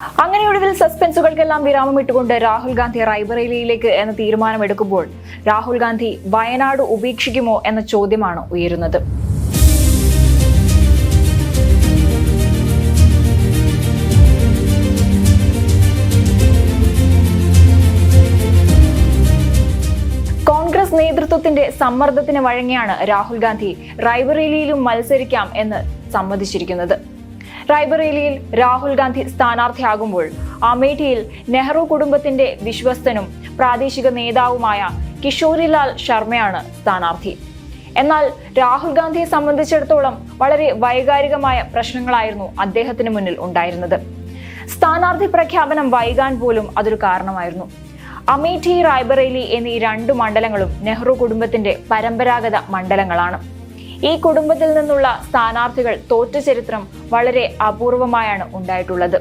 അങ്ങനെ ഒടുവിൽ സസ്പെൻസുകൾക്കെല്ലാം വിരാമമിട്ടുകൊണ്ട് രാഹുൽ ഗാന്ധി റായ്ബറേലിയിലേക്ക് എന്ന തീരുമാനമെടുക്കുമ്പോൾ രാഹുൽ ഗാന്ധി വയനാട് ഉപേക്ഷിക്കുമോ എന്ന ചോദ്യമാണ് ഉയരുന്നത്. കോൺഗ്രസ് നേതൃത്വത്തിന്റെ സമ്മർദ്ദത്തിന് വഴങ്ങിയാണ് രാഹുൽ ഗാന്ധി റായ്ബറേലിയിലും മത്സരിക്കാം എന്ന് സമ്മതിച്ചിരിക്കുന്നത്. റായ്ബറേലിയിൽ രാഹുൽ ഗാന്ധി സ്ഥാനാർത്ഥിയാകുമ്പോൾ അമേഠിയിൽ നെഹ്റു കുടുംബത്തിന്റെ വിശ്വസ്തനും പ്രാദേശിക നേതാവുമായ കിഷോരിലാൽ ശർമ്മയാണ് സ്ഥാനാർത്ഥി. എന്നാൽ രാഹുൽ ഗാന്ധിയെ സംബന്ധിച്ചിടത്തോളം വളരെ വൈകാരികമായ പ്രശ്നങ്ങളായിരുന്നു അദ്ദേഹത്തിന് മുന്നിൽ ഉണ്ടായിരുന്നത്. സ്ഥാനാർത്ഥി പ്രഖ്യാപനം വൈകാൻ പോലും അതൊരു കാരണമായിരുന്നു. അമേഠി, റായ്ബറേലി എന്നീ രണ്ടു മണ്ഡലങ്ങളും നെഹ്റു കുടുംബത്തിന്റെ പരമ്പരാഗത മണ്ഡലങ്ങളാണ്. ഈ കുടുംബത്തിൽ നിന്നുള്ള സ്ഥാനാർത്ഥികൾ തോറ്റ ചരിത്രം വളരെ അപൂർവമായാണ് ഉണ്ടായിട്ടുള്ളത്.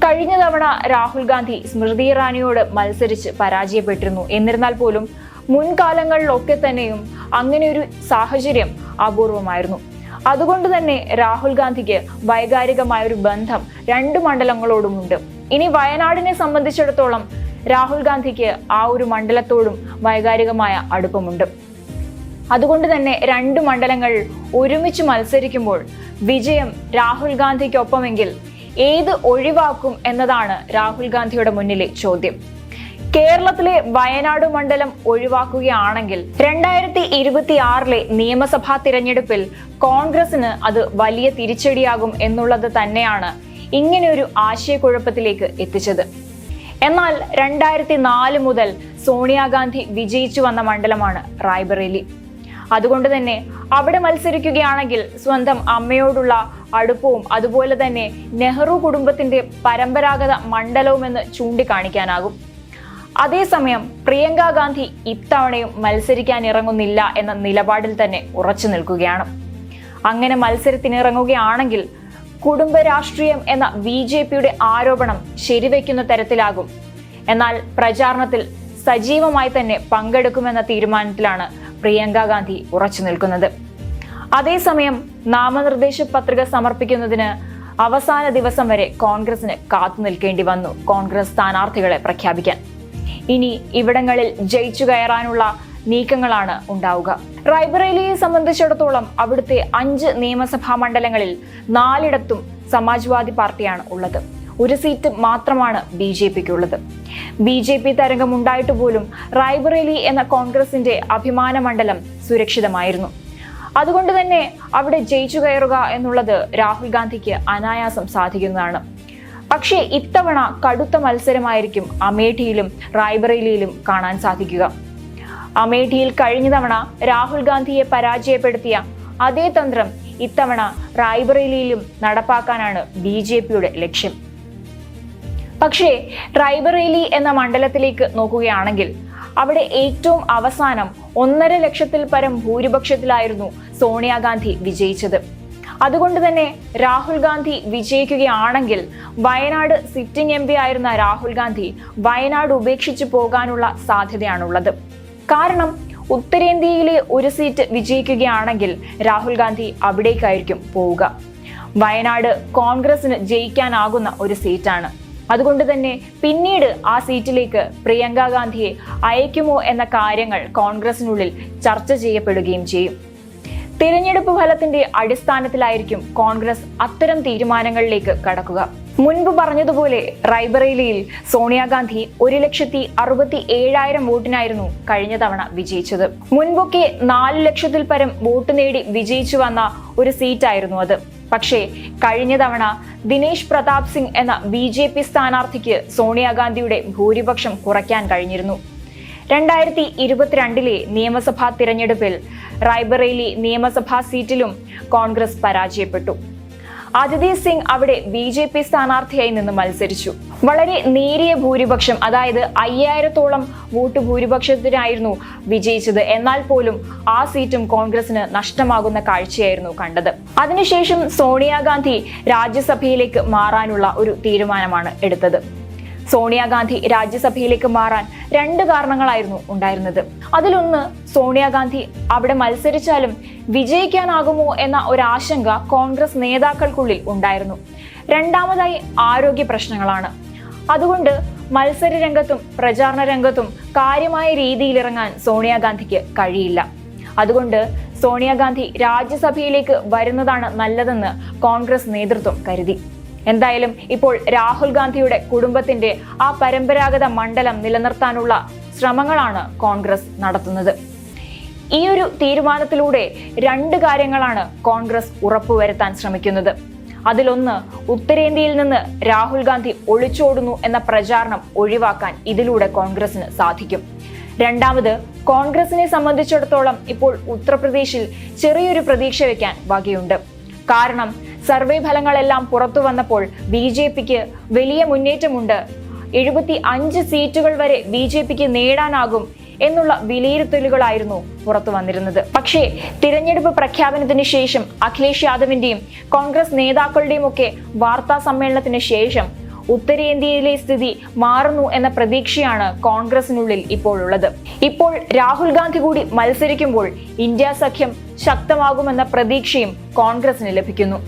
കഴിഞ്ഞ തവണ രാഹുൽ ഗാന്ധി സ്മൃതി ഇറാനിയോട് മത്സരിച്ച് പരാജയപ്പെട്ടിരുന്നു. എന്നിരുന്നാൽ പോലും മുൻകാലങ്ങളിലൊക്കെ തന്നെയും അങ്ങനെ ഒരു സാഹചര്യം അപൂർവമായിരുന്നു. അതുകൊണ്ട് തന്നെ രാഹുൽ ഗാന്ധിക്ക് വൈകാരികമായ ഒരു ബന്ധം രണ്ടു മണ്ഡലങ്ങളോടുമുണ്ട്. ഇനി വയനാടിനെ സംബന്ധിച്ചിടത്തോളം രാഹുൽ ഗാന്ധിക്ക് ആ ഒരു മണ്ഡലത്തോടും വൈകാരികമായ അടുപ്പമുണ്ട്. അതുകൊണ്ട് തന്നെ രണ്ടു മണ്ഡലങ്ങൾ ഒരുമിച്ച് മത്സരിക്കുമ്പോൾ വിജയം രാഹുൽ ഗാന്ധിക്കൊപ്പമെങ്കിൽ ഏത് ഒഴിവാക്കും എന്നതാണ് രാഹുൽ ഗാന്ധിയുടെ മുന്നിലെ ചോദ്യം. കേരളത്തിലെ വയനാട് മണ്ഡലം ഒഴിവാക്കുകയാണെങ്കിൽ 2026 നിയമസഭാ തിരഞ്ഞെടുപ്പിൽ കോൺഗ്രസിന് അത് വലിയ തിരിച്ചടിയാകും എന്നുള്ളത് തന്നെയാണ് ഇങ്ങനെയൊരു ആശയക്കുഴപ്പത്തിലേക്ക് എത്തിച്ചത്. എന്നാൽ 2004 മുതൽ സോണിയാഗാന്ധി വിജയിച്ചു വന്ന മണ്ഡലമാണ് റായ്ബറേലി. അതുകൊണ്ട് തന്നെ അവിടെ മത്സരിക്കുകയാണെങ്കിൽ സ്വന്തം അമ്മയോടുള്ള അടുപ്പവും അതുപോലെ തന്നെ നെഹ്റു കുടുംബത്തിന്റെ പരമ്പരാഗത മണ്ഡലവുമെന്ന് ചൂണ്ടിക്കാണിക്കാനാകും. അതേസമയം പ്രിയങ്ക ഗാന്ധി ഇത്തവണയും മത്സരിക്കാൻ ഇറങ്ങുന്നില്ല എന്ന നിലപാടിൽ തന്നെ ഉറച്ചു നിൽക്കുകയാണ്. അങ്ങനെ മത്സരത്തിനിറങ്ങുകയാണെങ്കിൽ കുടുംബ രാഷ്ട്രീയം എന്ന BJPയുടെ ആരോപണം ശരിവെക്കുന്ന തരത്തിലാകും. എന്നാൽ പ്രചാരണത്തിൽ സജീവമായി തന്നെ പങ്കെടുക്കുമെന്ന തീരുമാനത്തിലാണ് പ്രിയങ്ക ഗാന്ധി ഉറച്ചു നിൽക്കുന്നത്. അതേസമയം നാമനിർദ്ദേശ പത്രിക സമർപ്പിക്കുന്നതിന് അവസാന ദിവസം വരെ കോൺഗ്രസിന് കാത്തു നിൽക്കേണ്ടി വന്നു കോൺഗ്രസ് സ്ഥാനാർത്ഥികളെ പ്രഖ്യാപിക്കാൻ. ഇനി ഇവിടങ്ങളിൽ ജയിച്ചു കയറാനുള്ള നീക്കങ്ങളാണ് ഉണ്ടാവുക. റായ്ബറേലിയെ സംബന്ധിച്ചിടത്തോളം അവിടുത്തെ 5 നിയമസഭാ മണ്ഡലങ്ങളിൽ 4 സമാജ്വാദി പാർട്ടിയാണ് ഉള്ളത്. ഒരു സീറ്റ് മാത്രമാണ് BJPക്കുള്ളത്. BJP തരംഗം ഉണ്ടായിട്ട് പോലും റായ്ബറേലി എന്ന കോൺഗ്രസിന്റെ അഭിമാന മണ്ഡലം സുരക്ഷിതമായിരുന്നു. അതുകൊണ്ട് തന്നെ അവിടെ ജയിച്ചു കയറുക എന്നുള്ളത് രാഹുൽ ഗാന്ധിക്ക് അനായാസം സാധിക്കുന്നതാണ്. പക്ഷേ ഇത്തവണ കടുത്ത മത്സരമായിരിക്കും അമേഠിയിലും റായ്ബറേലിയിലും കാണാൻ സാധിക്കുക. അമേഠിയിൽ കഴിഞ്ഞ തവണ രാഹുൽ ഗാന്ധിയെ പരാജയപ്പെടുത്തിയ അതേ തന്ത്രം ഇത്തവണ റായ്ബറേലിയിലും നടപ്പാക്കാനാണ് BJPയുടെ ലക്ഷ്യം. പക്ഷേ റായ്ബറേലി എന്ന മണ്ഡലത്തിലേക്ക് നോക്കുകയാണെങ്കിൽ അവിടെ ഏറ്റവും അവസാനം 1.5 ലക്ഷത്തിൽ പരം ഭൂരിപക്ഷത്തിലായിരുന്നു സോണിയാഗാന്ധി വിജയിച്ചത്. അതുകൊണ്ട് തന്നെ രാഹുൽ ഗാന്ധി വിജയിക്കുകയാണെങ്കിൽ വയനാട് സിറ്റിംഗ് MP ആയിരുന്ന രാഹുൽ ഗാന്ധി വയനാട് ഉപേക്ഷിച്ചു പോകാനുള്ള സാധ്യതയാണുള്ളത്. കാരണം ഉത്തരേന്ത്യയിലെ ഒരു സീറ്റ് വിജയിക്കുകയാണെങ്കിൽ രാഹുൽ ഗാന്ധി അവിടേക്കായിരിക്കും പോവുക. വയനാട് കോൺഗ്രസിന് ജയിക്കാനാകുന്ന ഒരു സീറ്റാണ്. അതുകൊണ്ട് തന്നെ പിന്നീട് ആ സീറ്റിലേക്ക് പ്രിയങ്ക ഗാന്ധിയെ അയക്കുമോ എന്ന കാര്യങ്ങൾ കോൺഗ്രസിനുള്ളിൽ ചർച്ച ചെയ്യപ്പെടുകയും ചെയ്യും. തിരഞ്ഞെടുപ്പ് ഫലത്തിന്റെ അടിസ്ഥാനത്തിലായിരിക്കും കോൺഗ്രസ് അത്തരം തീരുമാനങ്ങളിലേക്ക് കടക്കുക. മുൻപ് പറഞ്ഞതുപോലെ റായ്ബറേലിയിൽ സോണിയാഗാന്ധി 1,67,000 വോട്ടിനായിരുന്നു കഴിഞ്ഞ തവണ വിജയിച്ചത്. മുൻപൊക്കെ 4 ലക്ഷത്തിൽ പരം വോട്ട് നേടി വിജയിച്ചു വന്ന ഒരു സീറ്റായിരുന്നു അത്. പക്ഷേ കഴിഞ്ഞ തവണ ദിനേശ് പ്രതാപ് സിംഗ് എന്ന BJP സ്ഥാനാർത്ഥിക്ക് സോണിയാഗാന്ധിയുടെ ഭൂരിപക്ഷം കുറയ്ക്കാൻ കഴിഞ്ഞിരുന്നു. 2022 നിയമസഭാ തിരഞ്ഞെടുപ്പിൽ റായ്ബറേലി നിയമസഭാ സീറ്റിലും കോൺഗ്രസ് പരാജയപ്പെട്ടു. അതിഥി സിംഗ് അവിടെ BJP സ്ഥാനാർത്ഥിയായി നിന്ന് മത്സരിച്ചു. വളരെ നേരിയ ഭൂരിപക്ഷം, അതായത് 5000-ഓളം വോട്ട് ഭൂരിപക്ഷത്തിനായിരുന്നു വിജയിച്ചത്. എന്നാൽ പോലും ആ സീറ്റും കോൺഗ്രസിന് നഷ്ടമാകുന്ന കാഴ്ചയായിരുന്നു കണ്ടത്. അതിനുശേഷം സോണിയാഗാന്ധി രാജ്യസഭയിലേക്ക് മാറാനുള്ള ഒരു തീരുമാനമാണ് എടുത്തത്. സോണിയാഗാന്ധി രാജ്യസഭയിലേക്ക് മാറാൻ 2 കാരണങ്ങളായിരുന്നു ഉണ്ടായിരുന്നത്. അതിലൊന്ന്, സോണിയാഗാന്ധി അവിടെ മത്സരിച്ചാലും വിജയിക്കാനാകുമോ എന്ന ഒരാശങ്ക കോൺഗ്രസ് നേതാക്കൾക്കുള്ളിൽ ഉണ്ടായിരുന്നു. രണ്ടാമതായി ആരോഗ്യ പ്രശ്നങ്ങളാണ്. അതുകൊണ്ട് മത്സര രംഗത്തും പ്രചാരണ രംഗത്തും കാര്യമായ രീതിയിൽ ഇറങ്ങാൻ സോണിയാഗാന്ധിക്ക് കഴിയില്ല. അതുകൊണ്ട് സോണിയാഗാന്ധി രാജ്യസഭയിലേക്ക് വരുന്നതാണ് നല്ലതെന്ന് കോൺഗ്രസ് നേതൃത്വം കരുതി. എന്തായാലും ഇപ്പോൾ രാഹുൽ ഗാന്ധിയുടെ കുടുംബത്തിന്റെ ആ പരമ്പരാഗത മണ്ഡലം നിലനിർത്താനുള്ള ശ്രമങ്ങളാണ് കോൺഗ്രസ് നടത്തുന്നത്. ഈ ഒരു തീരുമാനത്തിലൂടെ 2 കാര്യങ്ങളാണ് കോൺഗ്രസ് ഉറപ്പുവരുത്താൻ ശ്രമിക്കുന്നത്. അതിലൊന്ന്, ഉത്തരേന്ത്യയിൽ നിന്ന് രാഹുൽ ഗാന്ധി ഒളിച്ചോടുന്നു എന്ന പ്രചാരണം ഒഴിവാക്കാൻ ഇതിലൂടെ കോൺഗ്രസിന് സാധിക്കും. രണ്ടാമത്, കോൺഗ്രസിനെ സംബന്ധിച്ചിടത്തോളം ഇപ്പോൾ ഉത്തർപ്രദേശിൽ ചെറിയൊരു പ്രതീക്ഷ വെക്കാൻ വകയുണ്ട്. കാരണം സർവേ ഫലങ്ങളെല്ലാം പുറത്തു വന്നപ്പോൾ BJPക്ക് വലിയ മുന്നേറ്റമുണ്ട്, 75 സീറ്റുകൾ വരെ BJPക്ക് നേടാനാകും എന്നുള്ള വിലയിരുത്തലുകളായിരുന്നു പുറത്തു വന്നിരുന്നത്. പക്ഷേ തിരഞ്ഞെടുപ്പ് പ്രഖ്യാപനത്തിന് ശേഷം അഖിലേഷ് യാദവിന്റെയും കോൺഗ്രസ് നേതാക്കളുടെയും ഒക്കെ വാർത്താ സമ്മേളനത്തിന് ശേഷം ഉത്തരേന്ത്യയിലെ സ്ഥിതി മാറുന്നു എന്ന പ്രതീക്ഷയാണ് കോൺഗ്രസിനുള്ളിൽ ഇപ്പോഴുള്ളത്. ഇപ്പോൾ രാഹുൽ ഗാന്ധി കൂടി മത്സരിക്കുമ്പോൾ ഇന്ത്യ സഖ്യം ശക്തമാകുമെന്ന പ്രതീക്ഷയും കോൺഗ്രസിന് ലഭിക്കുന്നു.